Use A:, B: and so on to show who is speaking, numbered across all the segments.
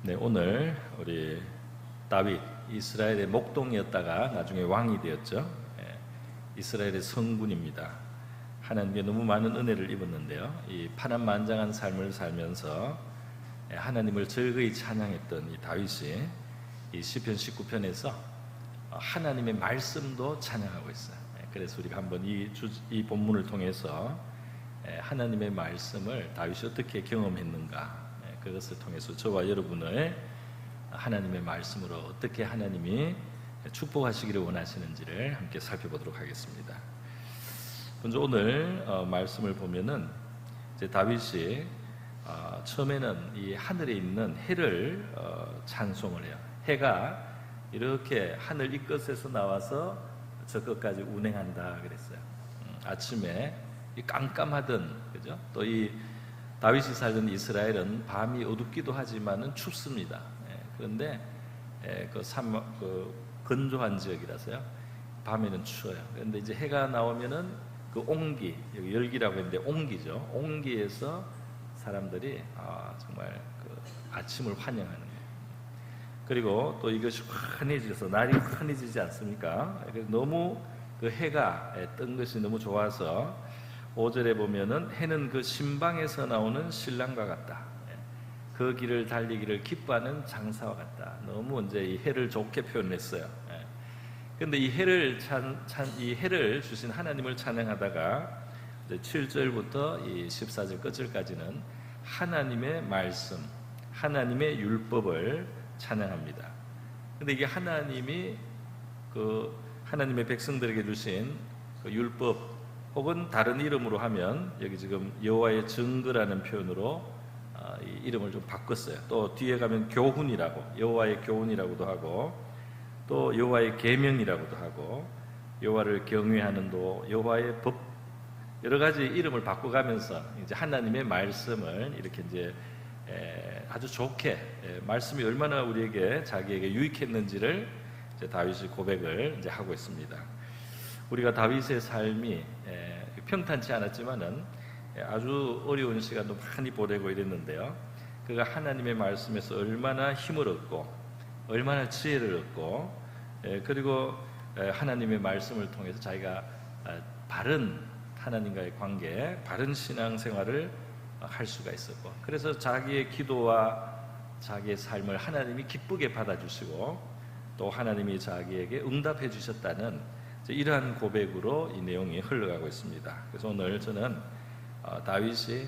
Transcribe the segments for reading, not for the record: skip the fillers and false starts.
A: 네, 오늘 우리 다윗, 이스라엘의 목동이었다가 나중에 왕이 되었죠. 이스라엘의 성군입니다. 하나님께 너무 많은 은혜를 입었는데요. 이 파란만장한 삶을 살면서 하나님을 즐거이 찬양했던 이 다윗이 이 시편 19편에서 하나님의 말씀도 찬양하고 있어요. 그래서 우리가 한번 이 본문을 통해서 하나님의 말씀을 다윗이 어떻게 경험했는가, 그것을 통해서 저와 여러분을 하나님의 말씀으로 어떻게 하나님이 축복하시기를 원하시는지를 함께 살펴보도록 하겠습니다. 먼저 오늘 말씀을 보면은 이제 다윗이 처음에는 이 하늘에 있는 해를 찬송을 해요. 해가 이렇게 하늘 이 끝에서 나와서 저 끝까지 운행한다 그랬어요. 아침에 이 깜깜하던, 그죠? 또 이 다윗이 살던 이스라엘은 밤이 어둡기도 하지만은 춥습니다. 그런데 그 건조한 지역이라서요. 밤에는 추워요. 그런데 이제 해가 나오면은 그 온기, 여기 열기라고 했는데 온기죠. 온기에서 사람들이 정말 그 아침을 환영하는 거예요. 그리고 또 이것이 환해져서 날이 환해지지 않습니까? 그래서 너무 그 해가 뜬 것이 너무 좋아서 5절에 보면은 해는 그 신방에서 나오는 신랑과 같다. 그 길을 달리기를 기뻐하는 장사와 같다. 너무 이제 이 해를 좋게 표현했어요. 그런데 이 해를 주신 하나님을 찬양하다가 이제 7절부터 이 14절 끝절까지는 하나님의 말씀, 하나님의 율법을 찬양합니다. 그런데 이게 하나님이 그 하나님의 백성들에게 주신 그 율법, 혹은 다른 이름으로 하면 여기 지금 여호와의 증거라는 표현으로 이 이름을 좀 바꿨어요. 또 뒤에 가면 교훈이라고, 여호와의 교훈이라고도 하고, 또 여호와의 계명이라고도 하고, 여호와를 경외하는 도, 여호와의 법, 여러 가지 이름을 바꿔가면서 이제 하나님의 말씀을 이렇게 이제 아주 좋게, 말씀이 얼마나 우리에게 자기에게 유익했는지를 이제 다윗이 고백을 이제 하고 있습니다. 우리가 다윗의 삶이 평탄치 않았지만은 아주 어려운 시간도 많이 보내고 이랬는데요. 그가 하나님의 말씀에서 얼마나 힘을 얻고, 얼마나 지혜를 얻고, 그리고 하나님의 말씀을 통해서 자기가 바른 하나님과의 관계, 바른 신앙생활을 할 수가 있었고, 그래서 자기의 기도와 자기의 삶을 하나님이 기쁘게 받아주시고, 또 하나님이 자기에게 응답해 주셨다는 이러한 고백으로 이 내용이 흘러가고 있습니다. 그래서 오늘 저는 다윗이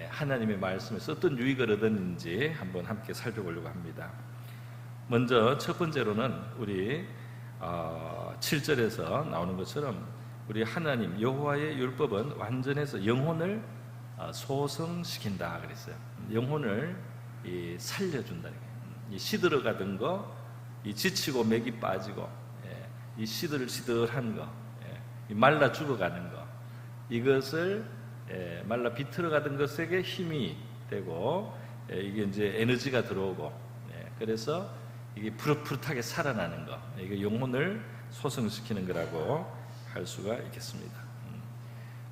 A: 하나님의 말씀에서 어떤 유익을 얻었는지 한번 함께 살펴보려고 합니다. 먼저 첫 번째로는 우리 7절에서 나오는 것처럼 우리 하나님 여호와의 율법은 완전해서 영혼을 소성시킨다 그랬어요. 영혼을 살려준다. 이 시들어가던 거, 이 지치고 맥이 빠지고, 이 시들시들한 거, 이 말라 죽어가는 거, 이것을 말라 비틀어가던 것에게 힘이 되고, 이게 이제 에너지가 들어오고, 그래서 이게 푸릇푸릇하게 살아나는 거, 이게 영혼을 소성시키는 거라고 할 수가 있겠습니다.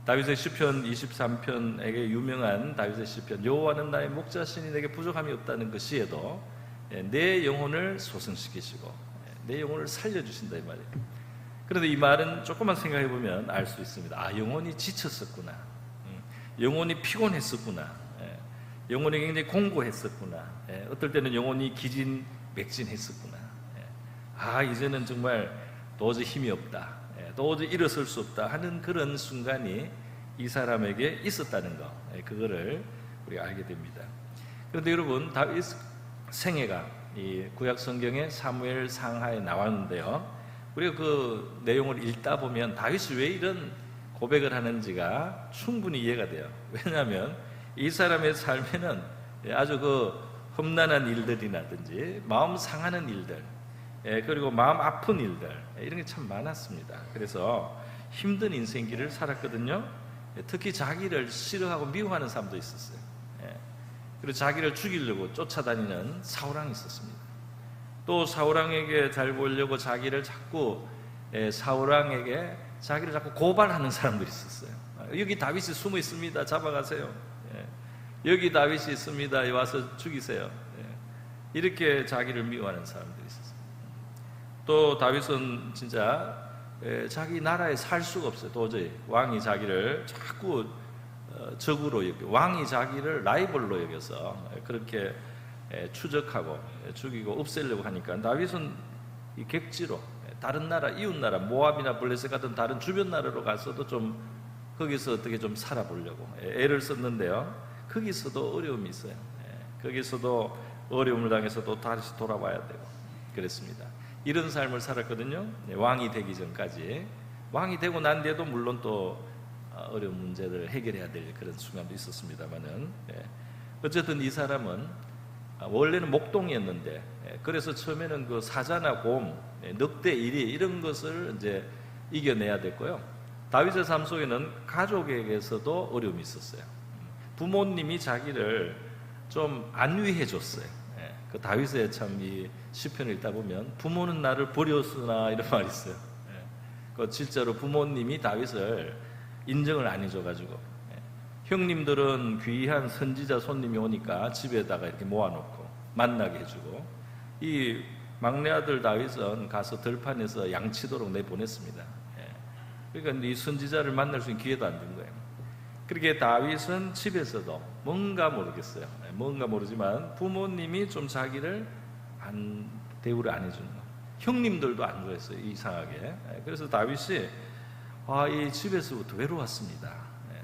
A: 다윗의 시편 23편에게 유명한 다윗의 시편, 여호와는 나의 목자시니 내게 부족함이 없다는 그 시에도 내 영혼을 소성시키시고 내 영혼을 살려주신다 이 말이에요. 그런데 이 말은 조금만 생각해 보면 알 수 있습니다. 영혼이 지쳤었구나, 영혼이 피곤했었구나, 영혼이 굉장히 공고했었구나, 어떨 때는 영혼이 기진맥진했었구나, 이제는 정말 도저히 힘이 없다, 도저히 일어설 수 없다 하는 그런 순간이 이 사람에게 있었다는 거, 그거를 우리가 알게 됩니다. 그런데 여러분, 다윗 생애가 이 구약 성경의 사무엘 상하에 나왔는데요. 우리가 그 내용을 읽다 보면 다윗이 왜 이런 고백을 하는지가 충분히 이해가 돼요. 왜냐하면 이 사람의 삶에는 아주 그 험난한 일들이라든지 마음 상하는 일들, 그리고 마음 아픈 일들, 이런 게 참 많았습니다. 그래서 힘든 인생길을 살았거든요. 특히 자기를 싫어하고 미워하는 사람도 있었어요. 그리고 자기를 죽이려고 쫓아다니는 사울왕이 있었습니다. 또 사울왕에게 잘 보이려고 자기를 자꾸 고발하는 사람들이 있었어요. 여기 다윗이 숨어 있습니다. 잡아가세요. 여기 다윗이 있습니다. 와서 죽이세요. 이렇게 자기를 미워하는 사람들이 있었어요. 또 다윗은 진짜 자기 나라에 살 수가 없어요. 도저히 왕이 자기를 자꾸 적으로 여겨, 왕이 자기를 라이벌로 여겨서 그렇게 추적하고 죽이고 없애려고 하니까 다윗은 이 객지로 다른 나라, 이웃 나라 모압이나 블레셋 같은 다른 주변 나라로 가서도 좀 거기서 어떻게 좀 살아보려고 애를 썼는데요, 거기서도 어려움이 있어요. 거기서도 어려움을 당해서 또 다시 돌아와야 되고 그랬습니다. 이런 삶을 살았거든요. 왕이 되기 전까지. 왕이 되고 난 뒤에도 물론 또 어려운 문제들을 해결해야 될 그런 순간도 있었습니다만은, 어쨌든 이 사람은 원래는 목동이었는데, 그래서 처음에는 그 사자나 곰, 늑대, 이리 이런 것을 이제 이겨내야 됐고요. 다윗의 삶 속에는 가족에게서도 어려움이 있었어요. 부모님이 자기를 좀 안위해 줬어요. 그 다윗의 참 이 시편을 읽다 보면 부모는 나를 버렸으나 이런 말이 있어요. 그 실제로 부모님이 다윗을 인정을 안 해줘가지고, 형님들은 귀한 선지자 손님이 오니까 집에다가 이렇게 모아놓고 만나게 해주고, 이 막내 아들 다윗은 가서 들판에서 양치도록 내보냈습니다. 그러니까 이 선지자를 만날 수 있는 기회도 안 준 거예요. 그렇게 다윗은 집에서도 뭔가 모르겠어요. 뭔가 모르지만 부모님이 좀 자기를 대우를 안 해주는 거. 형님들도 안 좋아했어요, 이상하게. 그래서 다윗이 이 집에서부터 외로웠습니다.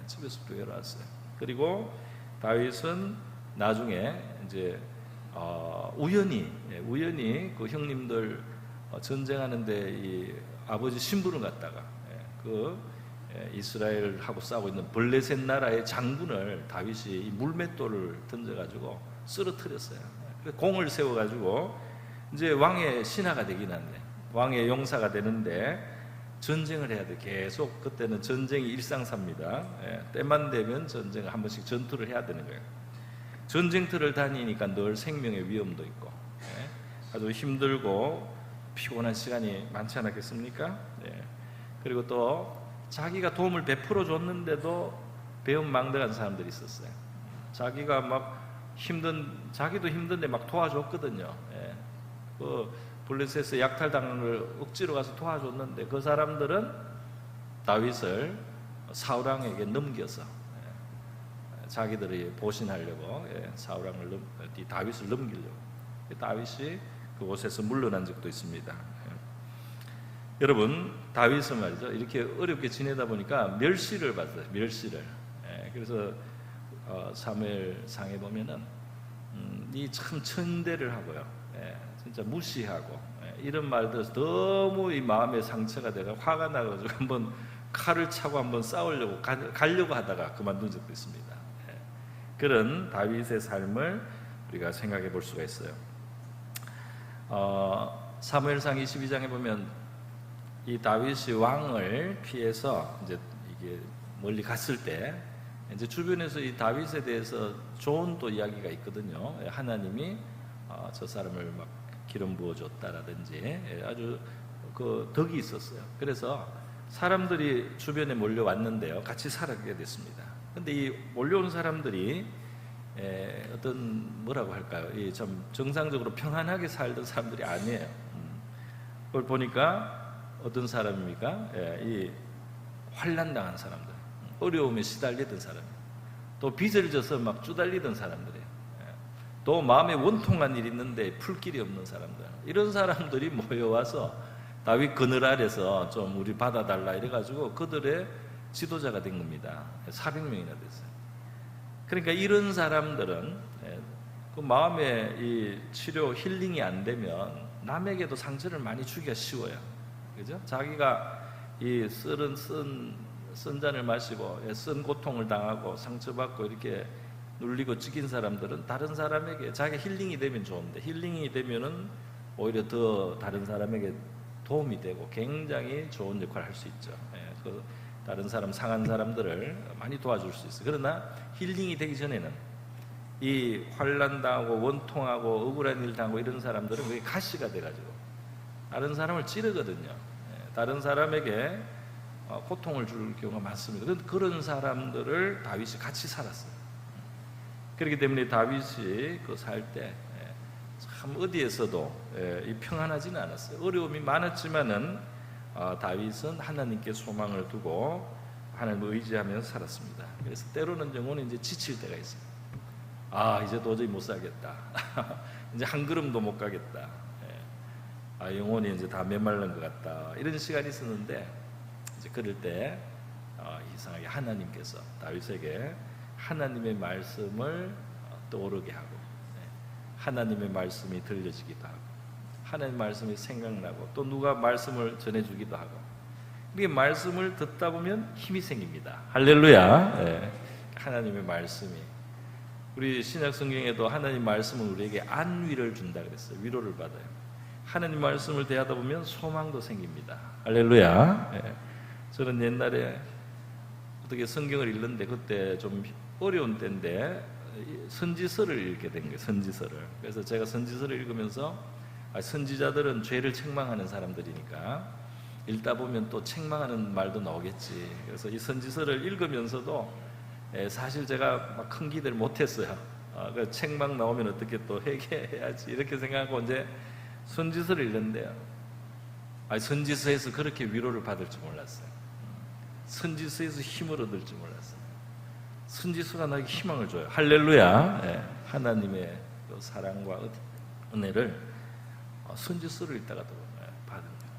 A: 집에서부터 외로웠어요. 그리고 다윗은 나중에 이제 우연히 그 형님들 전쟁하는데 이 아버지 신부를 갖다가 그 이스라엘하고 싸우고 있는 블레셋 나라의 장군을 다윗이 이 물맷돌을 던져가지고 쓰러뜨렸어요. 공을 세워가지고 이제 왕의 신하가 되긴 한데, 왕의 용사가 되는데 전쟁을 해야 돼. 계속 그때는 전쟁이 일상사입니다. 때만 되면 전쟁을 한 번씩 전투를 해야 되는 거예요. 전쟁터를 다니니까 늘 생명의 위험도 있고, 아주 힘들고 피곤한 시간이 많지 않았겠습니까? 그리고 또 자기가 도움을 베풀어 줬는데도 배은망덕한 사람들이 있었어요. 자기가 막 자기도 힘든데 막 도와줬거든요. 그 블레셋에 약탈당한 걸 억지로 가서 도와줬는데 그 사람들은 다윗을 사울왕에게 넘겨서 자기들이 보신하려고 다윗을 넘기려고 다윗이 그곳에서 물러난 적도 있습니다. 여러분, 다윗은 말이죠, 이렇게 어렵게 지내다 보니까 멸시를 받았어요. 멸시를. 그래서 사무엘상에 보면은 이 참 천대를 하고요, 진짜 무시하고 이런 말들에서 너무 이 마음에 상처가 돼가 화가 나가지고 한번 칼을 차고 한번 싸우려고 가려고 하다가 그만둔 적도 있습니다. 그런 다윗의 삶을 우리가 생각해 볼 수가 있어요. 사무엘상 22장에 보면 이 다윗이 왕을 피해서 이제 이게 멀리 갔을 때 이제 주변에서 이 다윗에 대해서 좋은 또 이야기가 있거든요. 하나님이 저 사람을 막 기름 부어줬다라든지 아주 그 덕이 있었어요. 그래서 사람들이 주변에 몰려왔는데요, 같이 살게 됐습니다. 근데 이 몰려온 사람들이 어떤 뭐라고 할까요? 이 좀 정상적으로 평안하게 살던 사람들이 아니에요. 그걸 보니까 어떤 사람입니까? 이 환난당한 사람들, 어려움에 시달리던 사람, 또 빚을 져서 막 주달리던 사람들이에요. 또 마음에 원통한 일이 있는데 풀 길이 없는 사람들, 이런 사람들이 모여와서 다윗 그늘 아래서 좀 우리 받아달라 이래가지고 그들의 지도자가 된 겁니다. 400명이나 됐어요. 그러니까 이런 사람들은 그 마음의 이 치료 힐링이 안 되면 남에게도 상처를 많이 주기가 쉬워요. 그죠? 자기가 이 쓴 잔을 마시고 쓴 고통을 당하고 상처받고 이렇게 눌리고 찢긴 사람들은 다른 사람에게 자기가 힐링이 되면 좋은데, 힐링이 되면은 오히려 더 다른 사람에게 도움이 되고 굉장히 좋은 역할을 할 수 있죠. 그 다른 사람, 상한 사람들을 많이 도와줄 수 있어요. 그러나 힐링이 되기 전에는 이 환난당하고 원통하고 억울한 일 당하고 이런 사람들은 그게 가시가 돼가지고 다른 사람을 찌르거든요. 다른 사람에게 고통을 줄 경우가 많습니다. 그런 사람들을 다윗이 같이 살았어요. 그렇기 때문에 다윗이 그 살 때 참 어디에서도 이 평안하지는 않았어요. 어려움이 많았지만은 다윗은 하나님께 소망을 두고 하나님을 의지하면서 살았습니다. 그래서 때로는 영혼이 이제 지칠 때가 있어요. 이제 도저히 못 살겠다. 이제 한 걸음도 못 가겠다. 영혼이 이제 다 메말른 것 같다. 이런 시간이 있었는데 이제 그럴 때 이상하게 하나님께서 다윗에게 하나님의 말씀을 떠오르게 하고 하나님의 말씀이 들려지기도 하고 하나님의 말씀이 생각나고 또 누가 말씀을 전해주기도 하고 이게 말씀을 듣다 보면 힘이 생깁니다. 할렐루야. 하나님의 말씀이 우리 신약 성경에도 하나님 말씀은 우리에게 안위를 준다 그랬어요. 위로를 받아요. 하나님 말씀을 대하다 보면 소망도 생깁니다. 할렐루야. 저는 옛날에 어떻게 성경을 읽는데 그때 좀 어려운 때인데 선지서를 읽게 된 거예요. 선지서를. 그래서 제가 선지서를 읽으면서 선지자들은 죄를 책망하는 사람들이니까 읽다 보면 또 책망하는 말도 나오겠지. 그래서 이 선지서를 읽으면서도 사실 제가 막 큰 기대를 못했어요. 그 책망 나오면 어떻게 또 회개해야지 이렇게 생각하고 이제 선지서를 읽는데요. 선지서에서 그렇게 위로를 받을 줄 몰랐어요. 선지서에서 힘을 얻을 줄 몰랐어요. 선지서가 나에게 희망을 줘요. 할렐루야. 하나님의 사랑과 은혜를 선지서를 읽다가도 받은 거예요.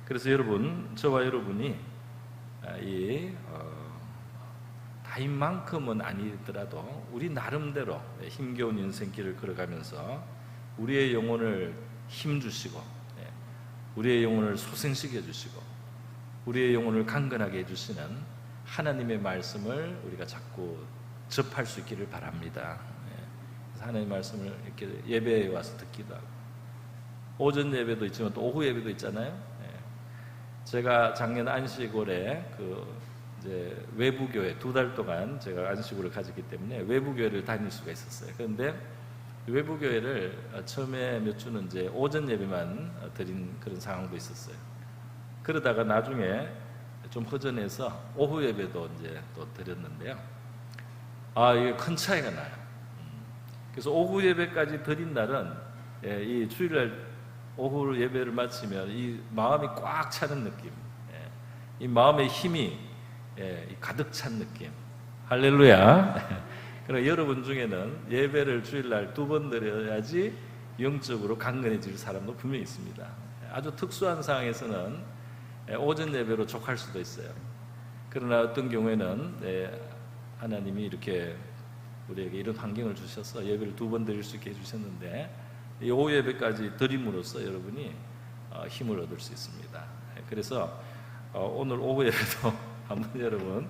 A: 그래서 여러분, 저와 여러분이 다윗만큼은 아니더라도 우리 나름대로 힘겨운 인생길을 걸어가면서 우리의 영혼을 힘주시고 우리의 영혼을 소생시켜 주시고 우리의 영혼을 강건하게 해주시는 하나님의 말씀을 우리가 자꾸 접할 수 있기를 바랍니다. 그래서 하나님의 말씀을 이렇게 예배에 와서 듣기도 하고 오전 예배도 있지만 또 오후 예배도 있잖아요. 제가 작년 안식월에 이제 외부 교회 2달 동안 제가 안식월을 가졌기 때문에 외부 교회를 다닐 수가 있었어요. 그런데 외부 교회를 처음에 몇 주는 이제 오전 예배만 드린 그런 상황도 있었어요. 그러다가 나중에 좀 허전해서 오후 예배도 이제 또 드렸는데요. 이게 큰 차이가 나요. 그래서 오후 예배까지 드린 날은 이 주일날 오후 예배를 마치면 이 마음이 꽉 차는 느낌, 이 마음의 힘이 가득 찬 느낌. 할렐루야. 그러나 여러분 중에는 예배를 주일날 2번 드려야지 영적으로 강건해질 사람도 분명히 있습니다. 아주 특수한 상황에서는 오전 예배로 족할 수도 있어요. 그러나 어떤 경우에는 하나님이 이렇게 우리에게 이런 환경을 주셔서 예배를 2번 드릴 수 있게 해주셨는데 이 오후 예배까지 드림으로써 여러분이 힘을 얻을 수 있습니다. 그래서 오늘 오후 예배도 한번 여러분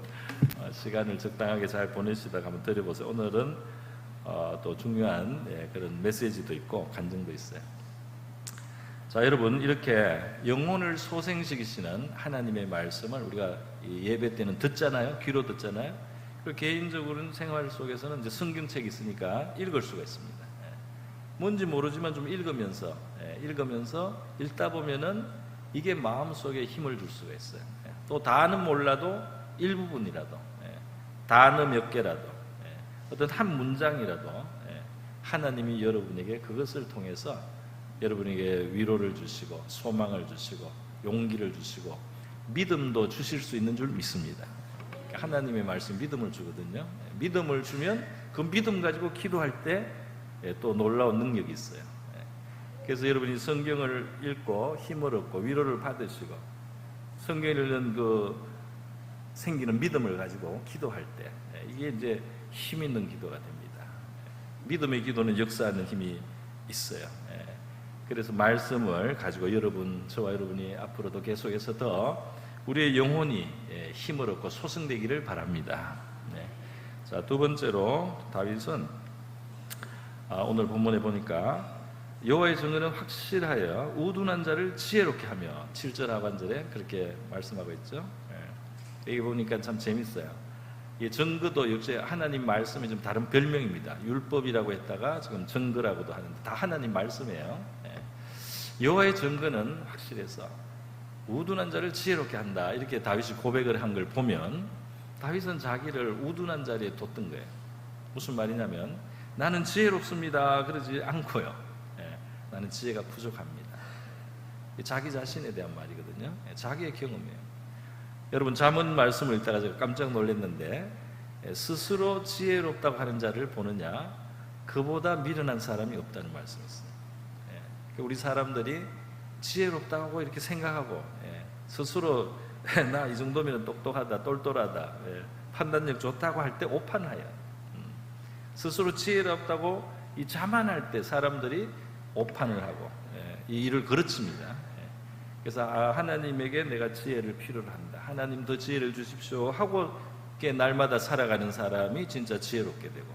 A: 시간을 적당하게 잘 보내시다가 한번 드려보세요. 오늘은 또 중요한 그런 메시지도 있고 간증도 있어요. 자, 여러분, 이렇게 영혼을 소생시키시는 하나님의 말씀을 우리가 예배 때는 듣잖아요. 귀로 듣잖아요. 그리고 개인적으로는 생활 속에서는 이제 성경책이 있으니까 읽을 수가 있습니다. 뭔지 모르지만 좀 읽으면서 읽다 보면은 이게 마음속에 힘을 줄 수가 있어요. 또 다는 몰라도 일부분이라도, 단어 몇 개라도, 어떤 한 문장이라도 하나님이 여러분에게 그것을 통해서 여러분에게 위로를 주시고 소망을 주시고 용기를 주시고 믿음도 주실 수 있는 줄 믿습니다. 하나님의 말씀 믿음을 주거든요. 믿음을 주면 그 믿음 가지고 기도할 때 또 놀라운 능력이 있어요. 그래서 여러분이 성경을 읽고 힘을 얻고 위로를 받으시고 성경을 읽는 생기는 믿음을 가지고 기도할 때 이게 이제 힘 있는 기도가 됩니다. 믿음의 기도는 역사하는 힘이 있어요. 그래서 말씀을 가지고 저와 여러분이 앞으로도 계속해서 더 우리의 영혼이 힘을 얻고 소생되기를 바랍니다. 자, 2번째로 다윗은 오늘 본문에 보니까 여호와의 증거는 확실하여 우둔한 자를 지혜롭게 하며 7절 하반절에 그렇게 말씀하고 있죠. 여기 보니까 참 재밌어요. 이 증거도 역시 하나님 말씀이 좀 다른 별명입니다. 율법이라고 했다가 지금 증거라고도 하는데 다 하나님 말씀이에요. 여호와의 증거는 확실해서 우둔한 자를 지혜롭게 한다. 이렇게 다윗이 고백을 한 걸 보면 다윗은 자기를 우둔한 자리에 뒀던 거예요. 무슨 말이냐면 나는 지혜롭습니다 그러지 않고요. 나는 지혜가 부족합니다. 자기 자신에 대한 말이거든요. 자기의 경험이에요. 여러분 잠언 말씀을 읽다가 제가 깜짝 놀랐는데 스스로 지혜롭다고 하는 자를 보느냐 그보다 미련한 사람이 없다는 말씀이었어요. 우리 사람들이 지혜롭다고 이렇게 생각하고 스스로 나 이 정도면 똑똑하다 똘똘하다 판단력 좋다고 할 때 오판하여 스스로 지혜롭다고 이 자만할 때 사람들이 오판을 하고 이 일을 그르칩니다. 그래서 하나님에게 내가 지혜를 필요로 한다. 하나님 더 지혜를 주십시오 하고 날마다 살아가는 사람이 진짜 지혜롭게 되고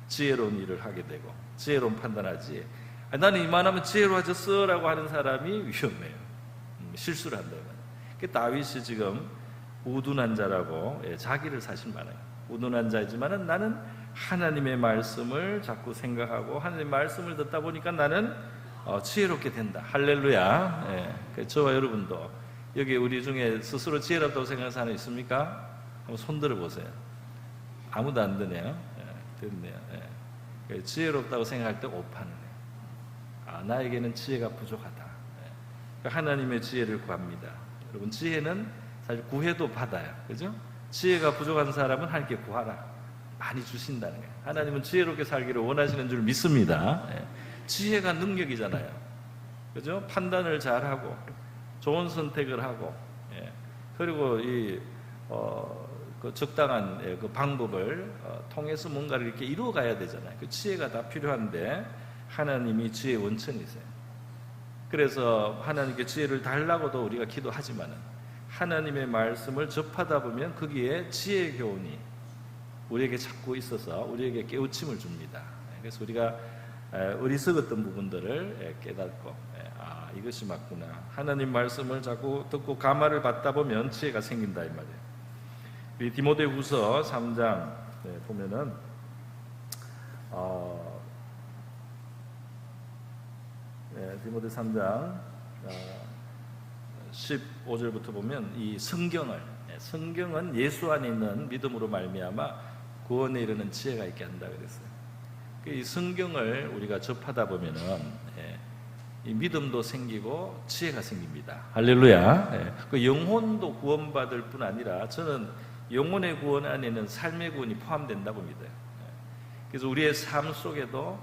A: 지혜로운 일을 하게 되고 지혜로운 판단하지. 나는 이만하면 지혜로워졌어 라고 하는 사람이 위험해요. 실수를 한다. 다윗이 지금 우둔한 자라고 자기를 사실 많아요. 우둔한 자이지만 나는 하나님의 말씀을 자꾸 생각하고 하나님의 말씀을 듣다 보니까 나는 지혜롭게 된다. 할렐루야. 저와 여러분도 여기 우리 중에 스스로 지혜롭다고 생각하는 사람 있습니까? 한번 손 들어보세요. 아무도 안 드네요. 됐네요. 지혜롭다고 생각할 때 오판을 해요. 나에게는 지혜가 부족하다. 하나님의 지혜를 구합니다. 여러분 지혜는 사실 구해도 받아요. 그죠? 지혜가 부족한 사람은 하나님께 구하라. 많이 주신다는 거예요. 하나님은 지혜롭게 살기를 원하시는 줄 믿습니다. 지혜가 능력이잖아요. 그죠? 판단을 잘하고 좋은 선택을 하고 그리고 그 적당한 그 방법을 통해서 뭔가를 이렇게 이루어가야 되잖아요. 그 지혜가 다 필요한데 하나님이 지혜의 원천이세요. 그래서 하나님께 지혜를 달라고도 우리가 기도하지만은 하나님의 말씀을 접하다 보면 거기에 지혜의 교훈이 우리에게 자꾸 있어서 우리에게 깨우침을 줍니다. 그래서 우리가 어리석었던 부분들을 깨닫고 이것이 맞구나. 하나님 말씀을 자꾸 듣고 감화를 받다 보면 지혜가 생긴다 이 말이에요. 우리 디모데후서 3장 보면은 디모데 3장 15절부터 보면 이 성경은 예수 안에 있는 믿음으로 말미암아 구원에 이르는 지혜가 있게 한다 그랬어요. 이 성경을 우리가 접하다 보면은 이 믿음도 생기고 지혜가 생깁니다. 할렐루야. 그 영혼도 구원받을 뿐 아니라 저는 영혼의 구원 안에는 삶의 구원이 포함된다고 믿어요. 그래서 우리의 삶 속에도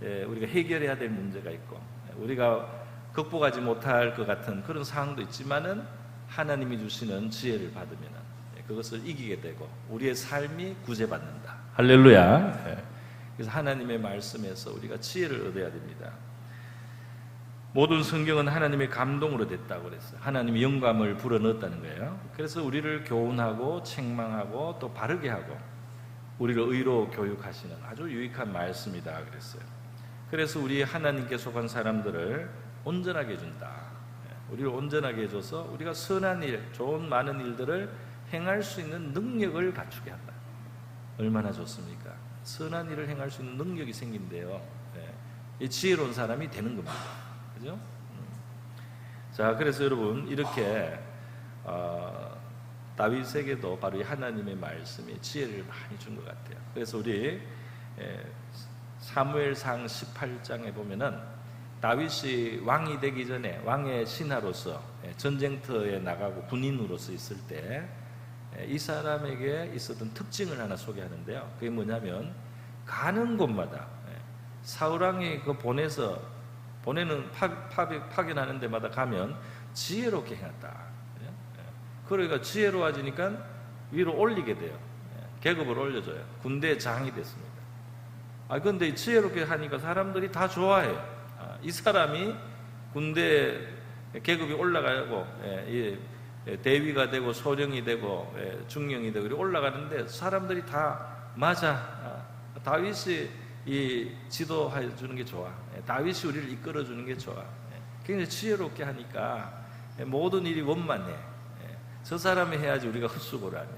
A: 우리가 해결해야 될 문제가 있고 우리가 극복하지 못할 것 같은 그런 상황도 있지만은 하나님이 주시는 지혜를 받으면 그것을 이기게 되고 우리의 삶이 구제받는다. 할렐루야. 그래서 하나님의 말씀에서 우리가 지혜를 얻어야 됩니다. 모든 성경은 하나님의 감동으로 됐다고 그랬어요. 하나님이 영감을 불어넣었다는 거예요. 그래서 우리를 교훈하고 책망하고 또 바르게 하고 우리를 의로 교육하시는 아주 유익한 말씀이다 그랬어요. 그래서 우리 하나님께 속한 사람들을 온전하게 해준다. 우리를 온전하게 해줘서 우리가 선한 일, 좋은 많은 일들을 행할 수 있는 능력을 갖추게 한다. 얼마나 좋습니까? 선한 일을 행할 수 있는 능력이 생긴대요. 이 지혜로운 사람이 되는 겁니다. 그죠? 자, 그래서 여러분 이렇게 다윗에게도 바로 이 하나님의 말씀이 지혜를 많이 준 것 같아요. 그래서 우리 사무엘상 18장에 보면은 다윗이 왕이 되기 전에 왕의 신하로서 전쟁터에 나가고 군인으로서 있을 때 이 사람에게 있었던 특징을 하나 소개하는데요. 그게 뭐냐면 가는 곳마다 사울왕이 그 보내는 파견하는 데마다 가면 지혜롭게 행했다. 그러니까 지혜로워지니까 위로 올리게 돼요. 계급을 올려줘요. 군대의 장이 됐습니다. 그런데 지혜롭게 하니까 사람들이 다 좋아해요. 이 사람이 군대 계급이 올라가고 대위가 되고 소령이 되고 중령이 되고 이렇게 올라가는데 사람들이 다 맞아. 다윗이 이 지도해 주는 게 좋아. 다윗이 우리를 이끌어 주는 게 좋아. 굉장히 지혜롭게 하니까 모든 일이 원만해. 저 사람이 해야지 우리가 헛수고를 안 해.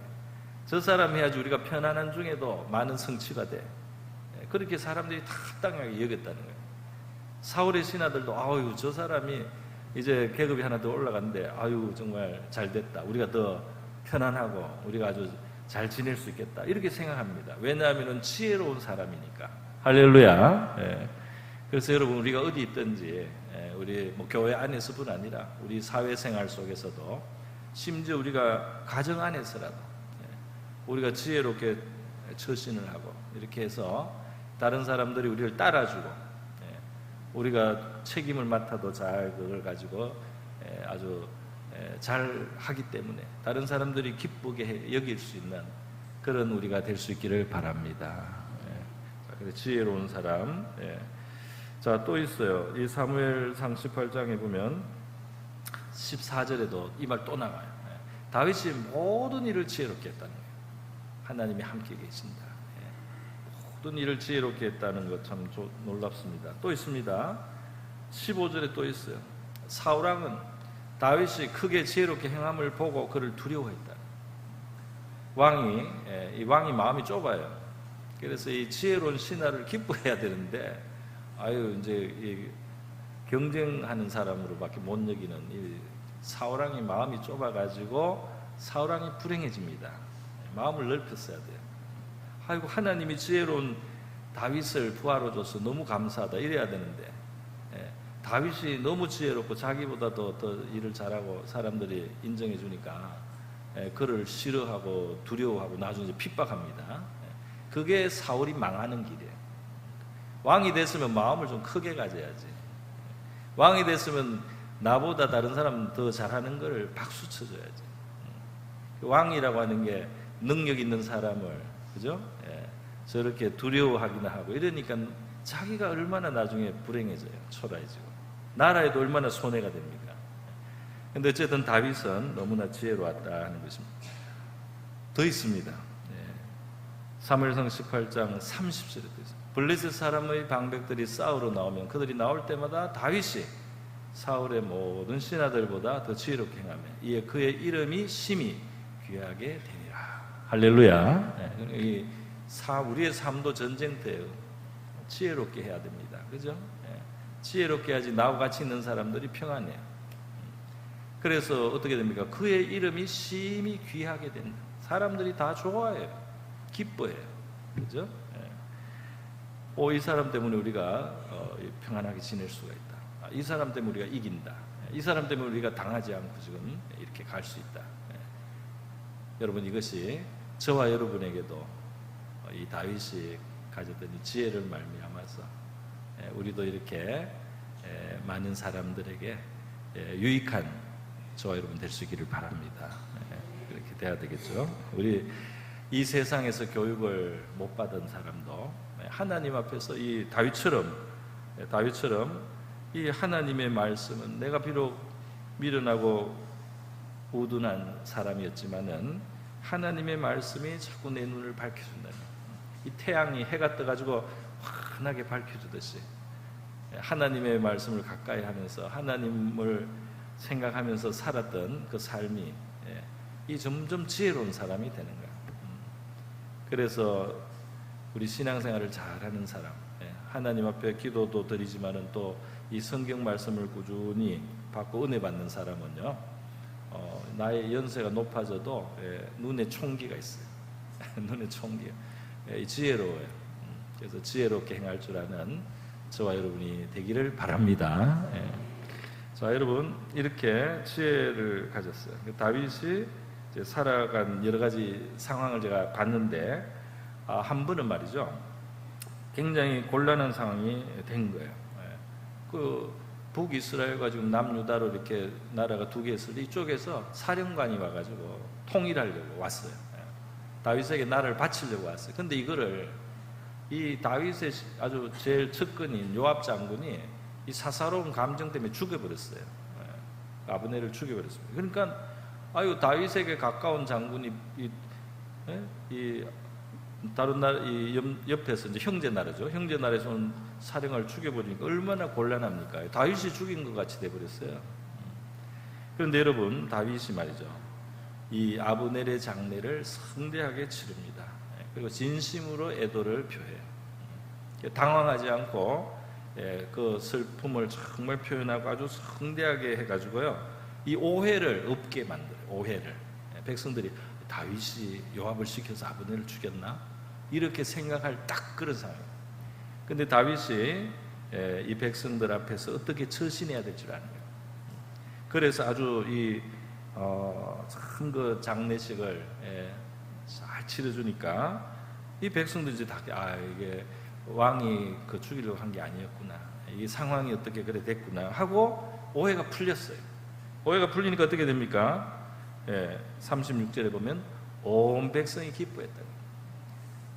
A: 저 사람이 해야지 우리가 편안한 중에도 많은 성취가 돼. 그렇게 사람들이 다 합당하게 여겼다는 거예요. 사울의 신하들도 아유 저 사람이 이제 계급이 하나 더 올라갔는데 아유 정말 잘 됐다. 우리가 더 편안하고 우리가 아주 잘 지낼 수 있겠다. 이렇게 생각합니다. 왜냐하면 지혜로운 사람이니까. 할렐루야. 그래서 여러분, 우리가 어디 있든지 우리 뭐 교회 안에서뿐 아니라 우리 사회생활 속에서도, 심지어 우리가 가정 안에서라도 우리가 지혜롭게 처신을 하고 이렇게 해서 다른 사람들이 우리를 따라주고, 우리가 책임을 맡아도 잘 그걸 가지고 아주 잘 하기 때문에 다른 사람들이 기쁘게 여길 수 있는 그런 우리가 될 수 있기를 바랍니다. 그래서 지혜로운 사람. 자, 또 있어요. 이 사무엘상 18장에 보면 14절에도 이 말 또 나와요. 다윗이 모든 일을 지혜롭게 했다는 거예요. 하나님이 함께 계신다. 모든 일을 지혜롭게 했다는 것 참 놀랍습니다. 또 있습니다. 15절에 또 있어요. 사울왕은 다윗이 크게 지혜롭게 행함을 보고 그를 두려워했다. 이 왕이 마음이 좁아요. 그래서 이 지혜로운 신하를 기뻐해야 되는데, 이제 이 경쟁하는 사람으로밖에 못 여기는 이 사울왕이 마음이 좁아가지고 사울왕이 불행해집니다. 마음을 넓혔어야 돼요. 하나님이 지혜로운 다윗을 부하로 줘서 너무 감사하다 이래야 되는데, 다윗이 너무 지혜롭고 자기보다 더 일을 잘하고 사람들이 인정해 주니까 그를 싫어하고 두려워하고 나중에 핍박합니다. 그게 사울이 망하는 길이에요. 왕이 됐으면 마음을 좀 크게 가져야지. 왕이 됐으면 나보다 다른 사람 더 잘하는 걸 박수 쳐줘야지. 왕이라고 하는 게 능력 있는 사람을, 그죠? 저렇게 두려워하기나 하고 이러니까 자기가 얼마나 나중에 불행해져요. 초라해지고 나라에도 얼마나 손해가 됩니까? 근데 어쨌든 다윗은 너무나 지혜로웠다 하는 것입니다. 더 있습니다. 사무엘상 18장 30절에 또 있습니다. 블레셋 사람의 방백들이 싸우러 나오면 그들이 나올 때마다 다윗이 사울의 모든 신하들보다 더 지혜롭게 행하며 이에 그의 이름이 심히 귀하게 되니라. 할렐루야. 우리의 삶도 전쟁터예요. 지혜롭게 해야 됩니다. 그죠? 지혜롭게 해야지 나와 같이 있는 사람들이 평안해요. 그래서 어떻게 됩니까? 그의 이름이 심히 귀하게 된다. 사람들이 다 좋아해요. 기뻐해요. 그죠? 이 사람 때문에 우리가 평안하게 지낼 수가 있다. 이 사람 때문에 우리가 이긴다. 이 사람 때문에 우리가 당하지 않고 지금 이렇게 갈 수 있다. 여러분, 이것이 저와 여러분에게도 이 다윗이 가졌던 이 지혜를 말미암아서 우리도 이렇게 많은 사람들에게 유익한 저와 여러분 될 수 있기를 바랍니다. 그렇게 돼야 되겠죠. 우리 이 세상에서 교육을 못 받은 사람도 하나님 앞에서 이 다윗처럼 이 하나님의 말씀은, 내가 비록 미련하고 우둔한 사람이었지만은 하나님의 말씀이 자꾸 내 눈을 밝혀준다는, 이 태양이 해가 떠가지고 환하게 밝혀주듯이 하나님의 말씀을 가까이 하면서 하나님을 생각하면서 살았던 그 삶이 이 점점 지혜로운 사람이 되는 거야. 그래서 우리 신앙생활을 잘하는 사람, 하나님 앞에 기도도 드리지만은 또 이 성경 말씀을 꾸준히 받고 은혜 받는 사람은요, 나의 연세가 높아져도 눈에 총기가 있어요. 눈에 총기. 지혜로워요. 그래서 지혜롭게 행할 줄 아는 저와 여러분이 되기를 바랍니다. 자, 여러분, 이렇게 지혜를 가졌어요. 다윗이 이제 살아간 여러 가지 상황을 제가 봤는데, 한 번은 말이죠, 굉장히 곤란한 상황이 된 거예요. 그 북이스라엘과 지금 남유다로 이렇게 나라가 두 개 있을 때 이쪽에서 사령관이 와가지고 통일하려고 왔어요. 다윗에게 나라를 바치려고 왔어요. 근데 이거를 이 다윗의 아주 제일 측근인 요압 장군이 이 사사로운 감정 때문에 죽여버렸어요. 아브넬을 죽여버렸습니다. 그러니까 다윗에게 가까운 장군이 이 다른 나라, 이 옆에서 이제 형제 나라죠. 형제 나라에서 온 사령을 죽여버리니까 얼마나 곤란합니까? 다윗이 죽인 것 같이 돼버렸어요. 그런데 여러분, 다윗이 말이죠, 이 아브넬의 장례를 성대하게 치릅니다. 그리고 진심으로 애도를 표해요. 당황하지 않고 그 슬픔을 정말 표현하고 아주 성대하게 해가지고요, 이 오해를 없게 만들어요. 오해를. 백성들이 다윗이 요압을 시켜서 아브넬을 죽였나? 이렇게 생각할 딱 그런 상황이에요. 근데 다윗이 이 백성들 앞에서 어떻게 처신해야 될 줄 아는 거예요. 그래서 아주 참 그 장례식을 잘 치러주니까 이 백성들이 이제 다 이게 왕이 그 죽이려고 한 게 아니었구나, 이 상황이 어떻게 그래 됐구나 하고 오해가 풀렸어요. 오해가 풀리니까 어떻게 됩니까? 36절에 보면 온 백성이 기뻐했다.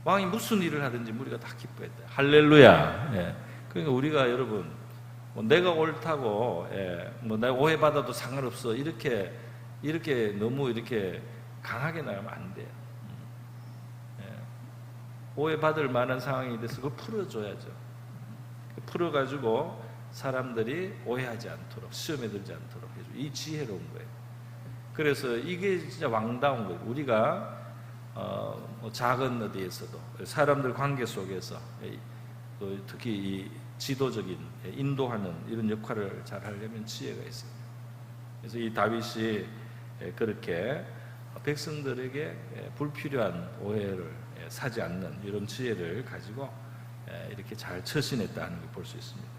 A: 왕이 무슨 일을 하든지 우리가 다 기뻐했다. 할렐루야. 그러니까 우리가 여러분 내가 옳다고 내가 오해받아도 상관없어 이렇게 너무 이렇게 강하게 나가면 안 돼요. 오해받을 만한 상황이 돼서 그걸 풀어줘야죠. 풀어가지고 사람들이 오해하지 않도록, 시험에 들지 않도록 해줘. 이 지혜로운 거예요. 그래서 이게 진짜 왕다운 거예요. 우리가 작은 어디에서도 사람들 관계 속에서 특히 이 지도적인 인도하는 이런 역할을 잘 하려면 지혜가 있어요. 그래서 이 다윗이 그렇게 백성들에게 불필요한 오해를 사지 않는 이런 지혜를 가지고 이렇게 잘 처신했다는 걸 볼 수 있습니다.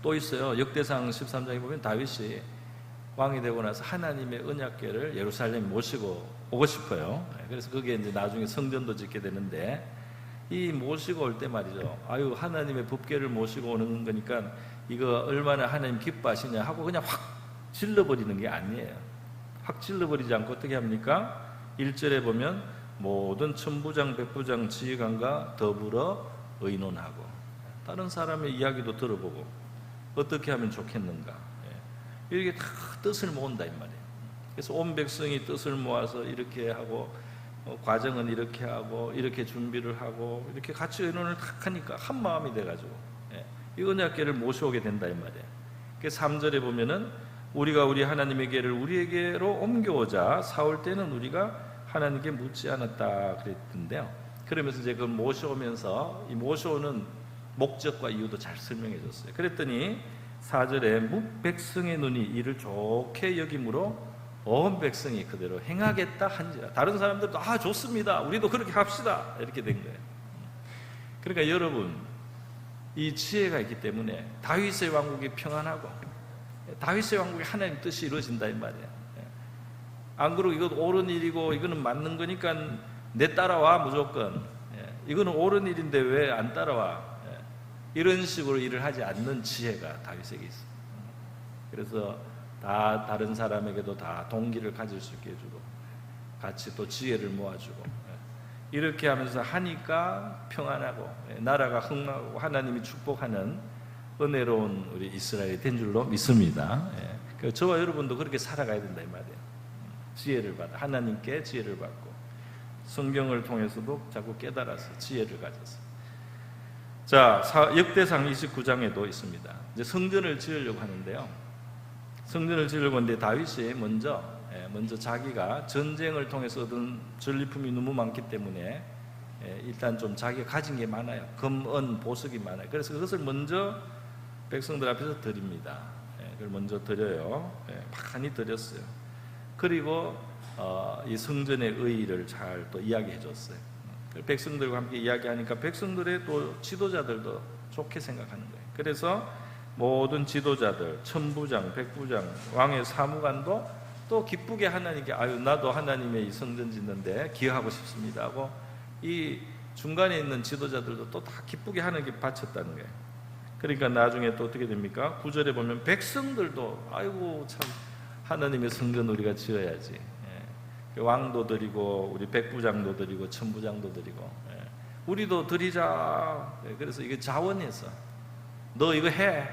A: 또 있어요. 역대상 13장에 보면 다윗이 왕이 되고 나서 하나님의 언약궤를 예루살렘에 모시고 오고 싶어요. 그래서 그게 이제 나중에 성전도 짓게 되는데, 이 모시고 올 때 말이죠. 하나님의 법궤를 모시고 오는 거니까 이거 얼마나 하나님 기뻐하시냐 하고 그냥 확 질러버리는 게 아니에요. 확 질러버리지 않고 어떻게 합니까? 1절에 보면 모든 천부장, 백부장, 지휘관과 더불어 의논하고 다른 사람의 이야기도 들어보고 어떻게 하면 좋겠는가, 이렇게 다 뜻을 모은다 이 말이에요. 그래서 온 백성이 뜻을 모아서 이렇게 하고 과정은 이렇게 하고 이렇게 준비를 하고 이렇게 같이 의논을 탁 하니까 한 마음이 돼가지고 이 언약궤를 모셔오게 된다 이 말이에요. 그래서 3절에 보면은 우리가 우리 하나님의 궤를 우리에게로 옮겨오자 사올 때는 우리가 하나님께 묻지 않았다 그랬던데요. 그러면서 이제 그걸 모셔오면서 이 모셔오는 목적과 이유도 잘 설명해 줬어요. 그랬더니 4절에 백성의 눈이 이를 좋게 여김으로 온 백성이 그대로 행하겠다 한지라. 다른 사람들도 좋습니다, 우리도 그렇게 합시다, 이렇게 된 거예요. 그러니까 여러분, 이 지혜가 있기 때문에 다윗의 왕국이 평안하고 다윗의 왕국이 하나님 뜻이 이루어진다 이 말이에요. 안 그러고 이것도 옳은 일이고 이거는 맞는 거니까 내 따라와 무조건, 이거는 옳은 일인데 왜 안 따라와, 이런 식으로 일을 하지 않는 지혜가 다윗에게 있어요. 그래서 다른 사람에게도 다 동기를 가질 수 있게 해주고 같이 또 지혜를 모아주고 이렇게 하면서 하니까 평안하고 나라가 흥하고 하나님이 축복하는 은혜로운 우리 이스라엘이 된 줄로 믿습니다. 저와 여러분도 그렇게 살아가야 된다 이 말이에요. 지혜를 받아 하나님께 지혜를 받고 성경을 통해서도 자꾸 깨달아서 지혜를 가져서. 자, 역대상 29장에도 있습니다. 이제 성전을 지으려고 하는데요. 성전을 지으려고 하는데 다윗이 먼저 자기가 전쟁을 통해서 얻은 전리품이 너무 많기 때문에 일단 좀 자기가 가진 게 많아요. 금, 은, 보석이 많아요. 그래서 그것을 먼저 백성들 앞에서 드립니다. 그걸 먼저 드려요. 많이 드렸어요. 그리고 이 성전의 의의를 잘 또 이야기해 줬어요. 백성들과 함께 이야기하니까 백성들의 또 지도자들도 좋게 생각하는 거예요. 그래서 모든 지도자들, 천부장, 백부장, 왕의 사무관도 또 기쁘게 하나님께 나도 하나님의 이 성전 짓는데 기여하고 싶습니다 하고 이 중간에 있는 지도자들도 또 다 기쁘게 하나님께 바쳤다는 거예요. 그러니까 나중에 또 어떻게 됩니까? 9절에 보면 백성들도 참 하나님의 성전 우리가 지어야지, 왕도 드리고 우리 백부장도 드리고 천부장도 드리고 우리도 드리자. 그래서 이게 자원해서 너 이거 해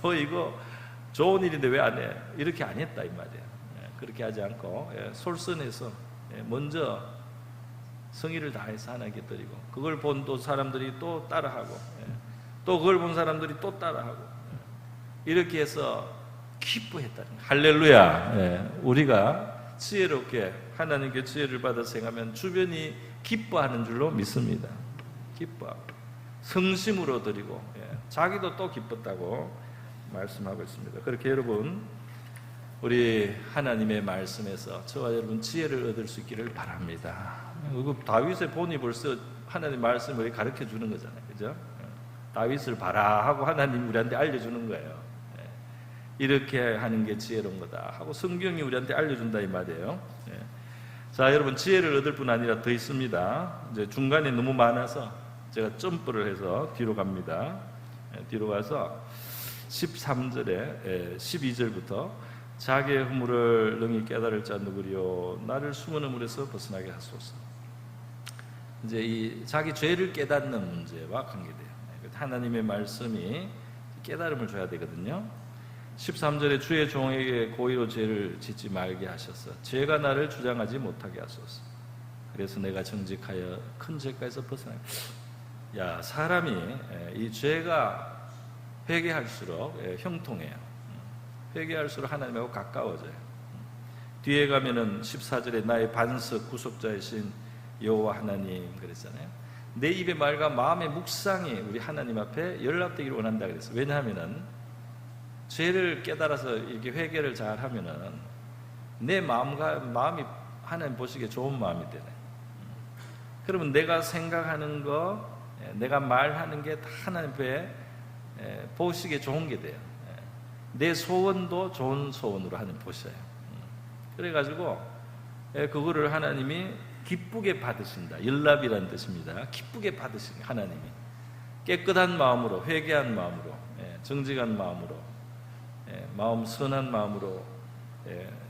A: 너 이거 좋은 일인데 왜 안 해? 이렇게 안 했다 이 말이에요. 그렇게 하지 않고 솔선해서 먼저 성의를 다해서 하나님께 드리고 그걸 본 또 사람들이 또 따라하고 또 그걸 본 사람들이 또 따라하고 이렇게 해서 기뻐했다는 거예요. 할렐루야. 우리가 지혜롭게 하나님께 지혜를 받아서 행하면 주변이 기뻐하는 줄로 믿습니다. 기뻐하고 성심으로 드리고 자기도 또 기뻤다고 말씀하고 있습니다. 그렇게 여러분 우리 하나님의 말씀에서 저와 여러분 지혜를 얻을 수 있기를 바랍니다. 다윗의 본이 벌써 하나님의 말씀을 가르쳐 주는 거잖아요, 그죠? 다윗을 봐라 하고 하나님 우리한테 알려주는 거예요. 이렇게 하는 게 지혜로운 거다 하고 성경이 우리한테 알려준다 이 말이에요. 자, 여러분, 지혜를 얻을 뿐 아니라 더 있습니다. 이제 중간에 너무 많아서 제가 점프를 해서 뒤로 갑니다. 뒤로 가서 13절에 12절부터 자기의 허물을 능히 깨달을 자 누구리요 나를 숨은 허물에서 벗어나게 하소서. 이제 이 자기 죄를 깨닫는 문제와 관계돼요. 하나님의 말씀이 깨달음을 줘야 되거든요. 13절에 주의 종에게 고의로 죄를 짓지 말게 하셔서 죄가 나를 주장하지 못하게 하소서. 그래서 내가 정직하여 큰 죄가에서 벗어나게. 야, 사람이 이 죄가 회개할수록 형통해요. 회개할수록 하나님하고 가까워져요. 뒤에 가면은 14절에 나의 반석 구속자이신 여호와 하나님 그랬잖아요. 내 입의 말과 마음의 묵상이 우리 하나님 앞에 연락되기를 원한다 그랬어요. 왜냐하면은 죄를 깨달아서 이렇게 회개를 잘 하면은 내 마음이 하나님 보시기에 좋은 마음이 되네. 그러면 내가 생각하는 거, 내가 말하는 게 다 하나님 앞에 보시기에 좋은 게 돼요. 내 소원도 좋은 소원으로 하나님 보셔요. 그래가지고 그거를 하나님이 기쁘게 받으신다. 연랍이라는 뜻입니다. 기쁘게 받으신 하나님이 깨끗한 마음으로, 회개한 마음으로, 정직한 마음으로, 마음 선한 마음으로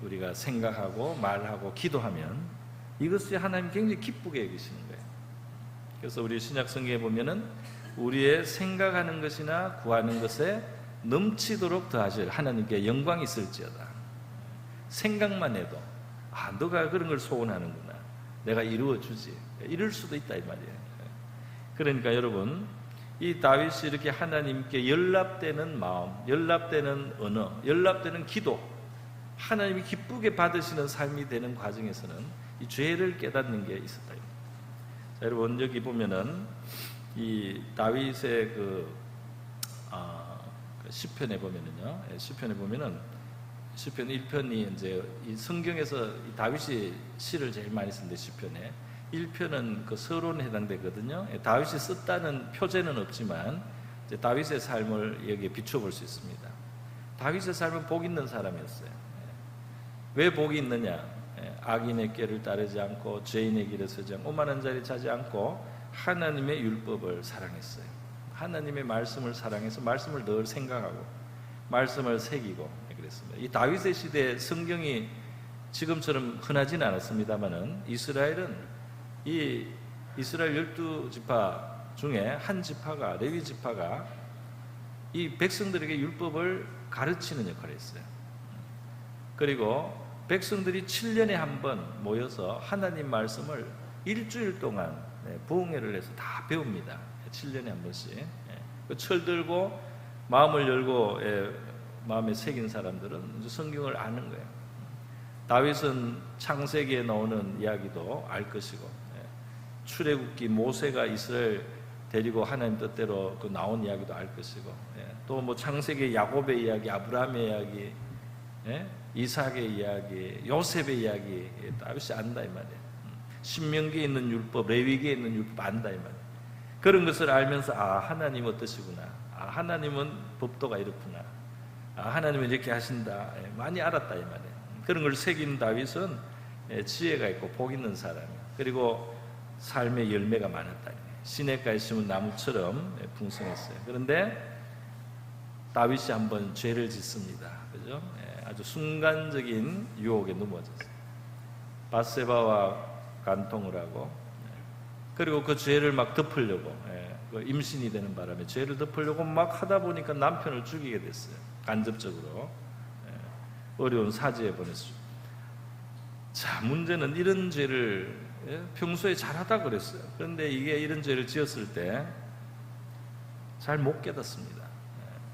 A: 우리가 생각하고 말하고 기도하면 이것이 하나님 굉장히 기쁘게 여기시는 거예요. 그래서 우리 신약 성경에 보면은 우리의 생각하는 것이나 구하는 것에 넘치도록 더하실 하나님께 영광이 있을지어다. 생각만 해도 너가 그런 걸 소원하는구나. 내가 이루어주지. 이럴 수도 있다 이 말이에요. 그러니까 여러분, 이 다윗이 이렇게 하나님께 연락되는 마음, 연락되는 언어, 연락되는 기도, 하나님이 기쁘게 받으시는 삶이 되는 과정에서는 이 죄를 깨닫는 게 있었다. 자, 여러분, 여기 보면은 이 다윗의 시편에 보면은요, 시편에 보면은 시편 1편이 이제 이 성경에서 이 다윗이 시를 제일 많이 쓰는데 시편에 1편은 그 서론에 해당되거든요. 다윗이 썼다는 표제는 없지만 이제 다윗의 삶을 여기에 비춰볼 수 있습니다. 다윗의 삶은 복 있는 사람이었어요. 왜 복이 있느냐? 악인의 꾀를 따르지 않고 죄인의 길에 서지 않고 오만한 자리에 차지 않고 하나님의 율법을 사랑했어요. 하나님의 말씀을 사랑해서 말씀을 늘 생각하고 말씀을 새기고 그랬습니다. 이 다윗의 시대에 성경이 지금처럼 흔하지는 않았습니다만은 이스라엘은 이 이스라엘 12지파 중에 한 지파가 레위 지파가 이 백성들에게 율법을 가르치는 역할을 했어요. 그리고 백성들이 7년에 한 번 모여서 하나님 말씀을 일주일 동안 부흥회를 해서 다 배웁니다. 7년에 한 번씩. 철들고 마음을 열고 마음에 새긴 사람들은 이제 성경을 아는 거예요. 다윗은 창세기에 나오는 이야기도 알 것이고, 출애굽기 모세가 이스라엘 데리고 하나님 뜻대로 그 나온 이야기도 알 것이고, 또 뭐 창세기 야곱의 이야기, 아브라함의 이야기, 이삭의 이야기, 요셉의 이야기 다윗이 안다 이 말이에요. 신명기에 있는 율법, 레위기에 있는 율법 안다 이 말이에요. 그런 것을 알면서 하나님 어떠시구나, 하나님은 법도가 이렇구나, 하나님은 이렇게 하신다, 많이 알았다 이 말이에요. 그런 걸 새긴 다윗은 지혜가 있고 복 있는 사람이에요. 그리고 삶의 열매가 많았다. 시냇가에 심은 나무처럼 풍성했어요. 그런데 다윗이 한번 죄를 짓습니다. 그죠? 아주 순간적인 유혹에 넘어졌어요. 밧세바와 간통을 하고, 그리고 그 죄를 막 덮으려고, 임신이 되는 바람에 죄를 덮으려고 막 하다 보니까 남편을 죽이게 됐어요. 간접적으로. 어려운 사지에 보냈어요. 자, 문제는 이런 죄를 평소에 잘하다 그랬어요. 그런데 이게 이런 죄를 지었을 때 잘 못 깨닫습니다.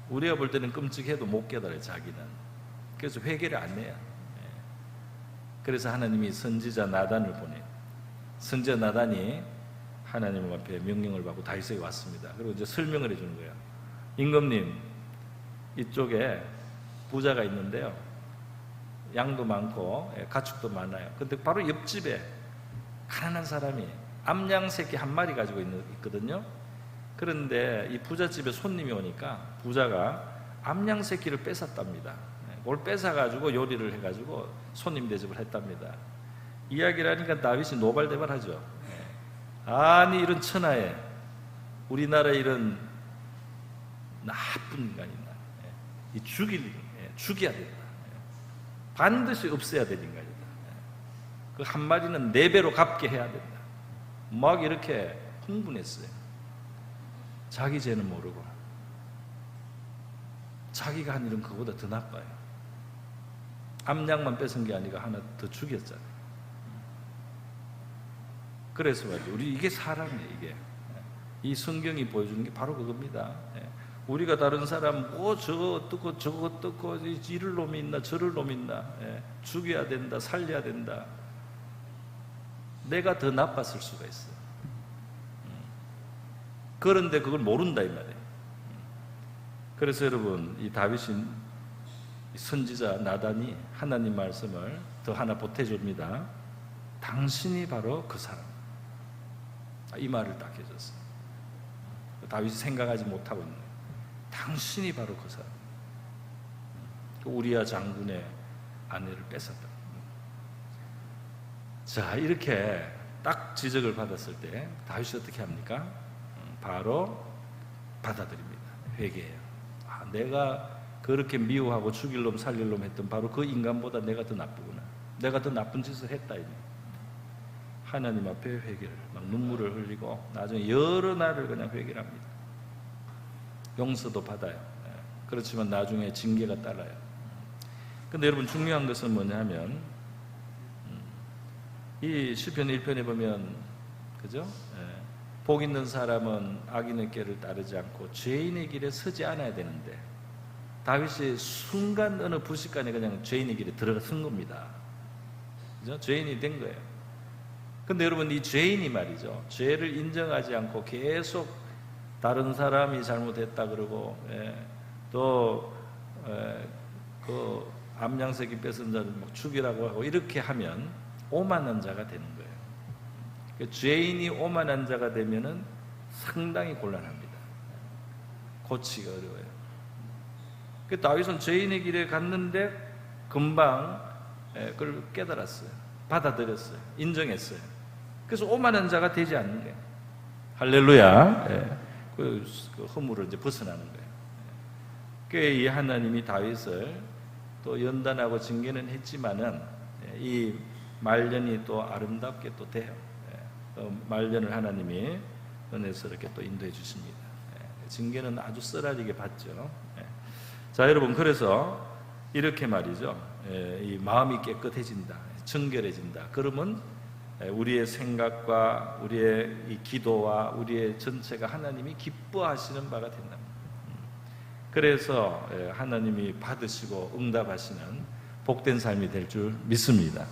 A: 우리가 볼 때는 끔찍해도 못 깨달아요, 자기는. 그래서 회개를 안 해요. 그래서 하나님이 선지자 나단을 보내요. 선지자 나단이 하나님 앞에 명령을 받고 다윗에게 왔습니다. 그리고 이제 설명을 해주는 거예요. 임금님, 이쪽에 부자가 있는데요, 양도 많고 가축도 많아요. 근데 바로 옆집에 가난한 사람이 암양 새끼 한 마리 가지고 있거든요. 그런데 이 부잣집에 손님이 오니까 부자가 암양 새끼를 뺏었답니다. 그걸 뺏어가지고 요리를 해가지고 손님 대접을 했답니다. 이야기를 하니까 다윗이 노발대발하죠. 아니 이런 천하에 우리나라에 이런 나쁜 인간이나 죽여야 된다. 반드시 없애야 될 인간이다. 그 한 마디는 4배로 갚게 해야 된다. 막 이렇게 흥분했어요. 자기 죄는 모르고 자기가 한 일은 그보다 더 나빠요. 암양만 뺏은 게 아니라 하나 더 죽였잖아요. 그래서 말이죠. 우리 이게 사람이에요. 이게 이 성경이 보여주는 게 바로 그겁니다. 우리가 다른 사람 저거 어떻고 저거 어떻고 이럴 놈이 있나 저럴 놈이 있나 죽여야 된다 살려야 된다. 내가 더 나빴을 수가 있어. 그런데 그걸 모른다 이 말이에요. 그래서 여러분 이 다윗인 선지자 나단이 하나님 말씀을 더 하나 보태줍니다. 당신이 바로 그 사람. 이 말을 딱 해줬어요. 다윗이 생각하지 못하고 있는 거예요. 당신이 바로 그 사람. 우리야 장군의 아내를 뺏었다. 자, 이렇게 딱 지적을 받았을 때 다윗이 어떻게 합니까? 바로 받아들입니다. 회개해요. 내가 그렇게 미워하고 죽일 놈 살릴 놈 했던 바로 그 인간보다 내가 더 나쁘구나. 내가 더 나쁜 짓을 했다. 하나님 앞에 회개를 막 눈물을 흘리고 나중에 여러 날을 그냥 회개를 합니다. 용서도 받아요. 그렇지만 나중에 징계가 따라요. 근데 여러분 중요한 것은 뭐냐면 이 시편 1편에 보면 그죠? 복 있는 사람은 악인의 길을 따르지 않고 죄인의 길에 서지 않아야 되는데 다윗이 순간 어느 부식간에 그냥 죄인의 길에 들어선 겁니다. 그죠? 죄인이 된 거예요. 근데 여러분 이 죄인이 말이죠. 죄를 인정하지 않고 계속 다른 사람이 잘못했다 그러고 또 암양새끼 뺏은 자를 막 죽이라고 하고 이렇게 하면 오만한 자가 되는 거예요. 죄인이 오만한 자가 되면은 상당히 곤란합니다. 고치기가 어려워요. 다윗은 죄인의 길에 갔는데 금방 그걸 깨달았어요. 받아들였어요. 인정했어요. 그래서 오만한 자가 되지 않는 거예요. 할렐루야. 그 허물을 이제 벗어나는 거예요. 이 하나님이 다윗을 또 연단하고 징계는 했지만은 이 말년이 또 아름답게 또 돼요. 말년을 하나님이 은혜스럽게 또 인도해 주십니다. 징계는 아주 쓰라리게 받죠. 자, 여러분 그래서 이렇게 말이죠. 이 마음이 깨끗해진다, 정결해진다. 그러면 우리의 생각과 우리의 이 기도와 우리의 전체가 하나님이 기뻐하시는 바가 된다. 그래서 하나님이 받으시고 응답하시는 복된 삶이 될 줄 믿습니다.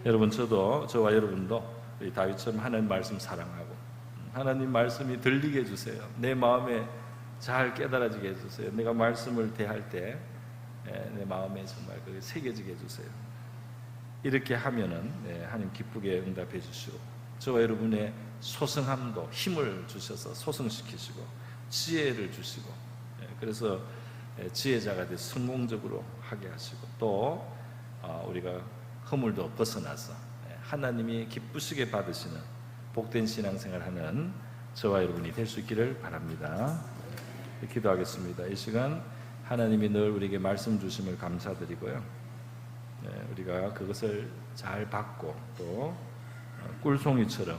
A: 여러분 저와 여러분도 다윗처럼 하나님 말씀 사랑하고 하나님 말씀이 들리게 해주세요. 내 마음에 잘 깨달아지게 해주세요. 내가 말씀을 대할 때 내 마음에 정말 그게 새겨지게 해주세요. 이렇게 하면은 하나님 기쁘게 응답해 주시고 저와 여러분의 소성함도 힘을 주셔서 소성시키시고 지혜를 주시고 그래서 지혜자가 돼서 성공적으로 하게 하시고 또 우리가 허물도 벗어나서 하나님이 기쁘시게 받으시는 복된 신앙생활하는 저와 여러분이 될 수 있기를 바랍니다. 기도하겠습니다. 이 시간 하나님이 늘 우리에게 말씀 주심을 감사드리고요. 우리가 그것을 잘 받고 또 꿀송이처럼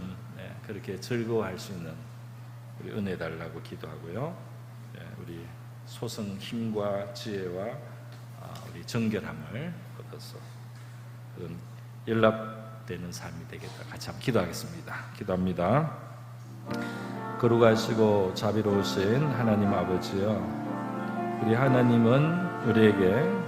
A: 그렇게 즐거워할 수 있는 우리 은혜 달라고 기도하고요. 우리 소성 힘과 지혜와 우리 정결함을 얻어서 그런 연락되는 삶이 되겠다. 같이 한번 기도하겠습니다. 기도합니다. 거룩하시고 자비로우신 하나님 아버지여, 우리 하나님은 우리에게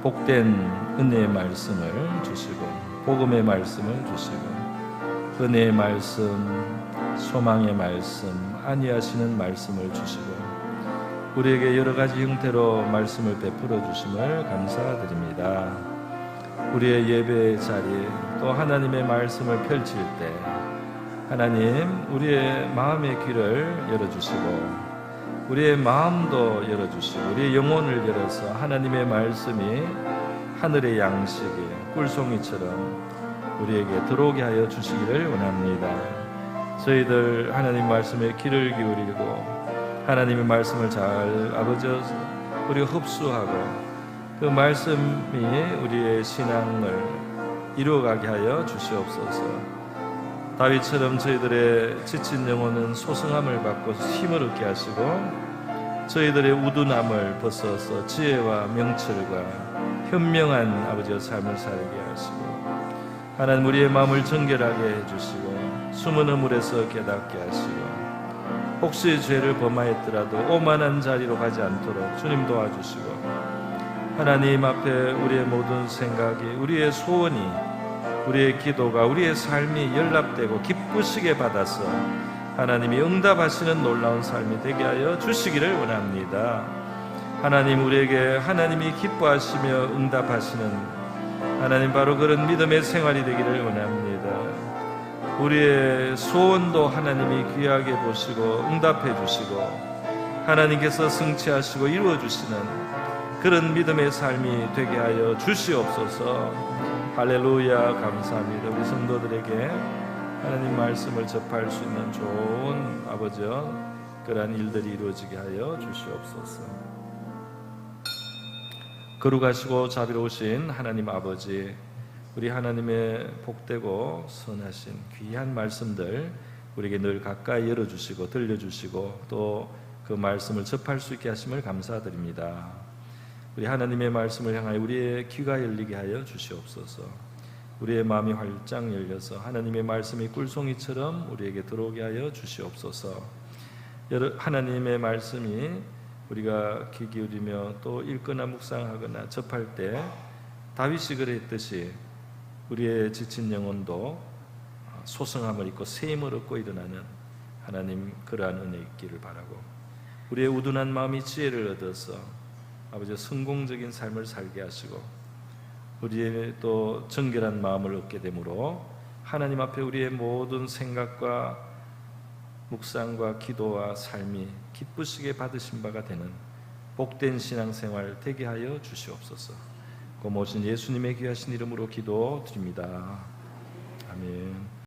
A: 복된 은혜의 말씀을 주시고 복음의 말씀을 주시고 은혜의 말씀, 소망의 말씀, 안위하시는 말씀을 주시고 우리에게 여러 가지 형태로 말씀을 베풀어 주심을 감사드립니다. 우리의 예배의 자리 또 하나님의 말씀을 펼칠 때 하나님, 우리의 마음의 귀를 열어주시고 우리의 마음도 열어주시고 우리의 영혼을 열어서 하나님의 말씀이 하늘의 양식이 꿀송이처럼 우리에게 들어오게 하여 주시기를 원합니다. 저희들 하나님 말씀에 귀를 기울이고 하나님의 말씀을 잘 아버지 우리가 흡수하고 그 말씀이 우리의 신앙을 이루어가게 하여 주시옵소서. 다윗처럼 저희들의 지친 영혼은 소성함을 받고 힘을 얻게 하시고 저희들의 우둔함을 벗어서 지혜와 명철과 현명한 아버지의 삶을 살게 하시고 하나님 우리의 마음을 정결하게 해주시고 숨은 우물에서 깨닫게 하시고 혹시 죄를 범하였더라도 오만한 자리로 가지 않도록 주님 도와주시고 하나님 앞에 우리의 모든 생각이 우리의 소원이 우리의 기도가 우리의 삶이 연락되고 기쁘시게 받아서 하나님이 응답하시는 놀라운 삶이 되게 하여 주시기를 원합니다. 하나님 우리에게 하나님이 기뻐하시며 응답하시는 하나님 바로 그런 믿음의 생활이 되기를 원합니다. 우리의 소원도 하나님이 귀하게 보시고 응답해 주시고 하나님께서 승치하시고 이루어 주시는 그런 믿음의 삶이 되게 하여 주시옵소서. 할렐루야. 감사합니다. 우리 성도들에게 하나님 말씀을 접할 수 있는 좋은 아버지여 그러한 일들이 이루어지게 하여 주시옵소서. 거룩하시고 자비로우신 하나님 아버지, 우리 하나님의 복되고 선하신 귀한 말씀들 우리에게 늘 가까이 열어주시고 들려주시고 또 그 말씀을 접할 수 있게 하심을 감사드립니다. 우리 하나님의 말씀을 향하여 우리의 귀가 열리게 하여 주시옵소서. 우리의 마음이 활짝 열려서 하나님의 말씀이 꿀송이처럼 우리에게 들어오게 하여 주시옵소서. 하나님의 말씀이 우리가 귀 기울이며 또 읽거나 묵상하거나 접할 때 다윗이 그랬듯이 우리의 지친 영혼도 소성함을 입고 새 힘을 얻고 일어나는 하나님 그러한 은혜 있기를 바라고 우리의 우둔한 마음이 지혜를 얻어서 아버지 성공적인 삶을 살게 하시고 우리의 또 정결한 마음을 얻게 되므로 하나님 앞에 우리의 모든 생각과 묵상과 기도와 삶이 기쁘시게 받으신 바가 되는 복된 신앙생활 되게 하여 주시옵소서. 고모신 예수님의 귀하신 이름으로 기도드립니다. 아멘.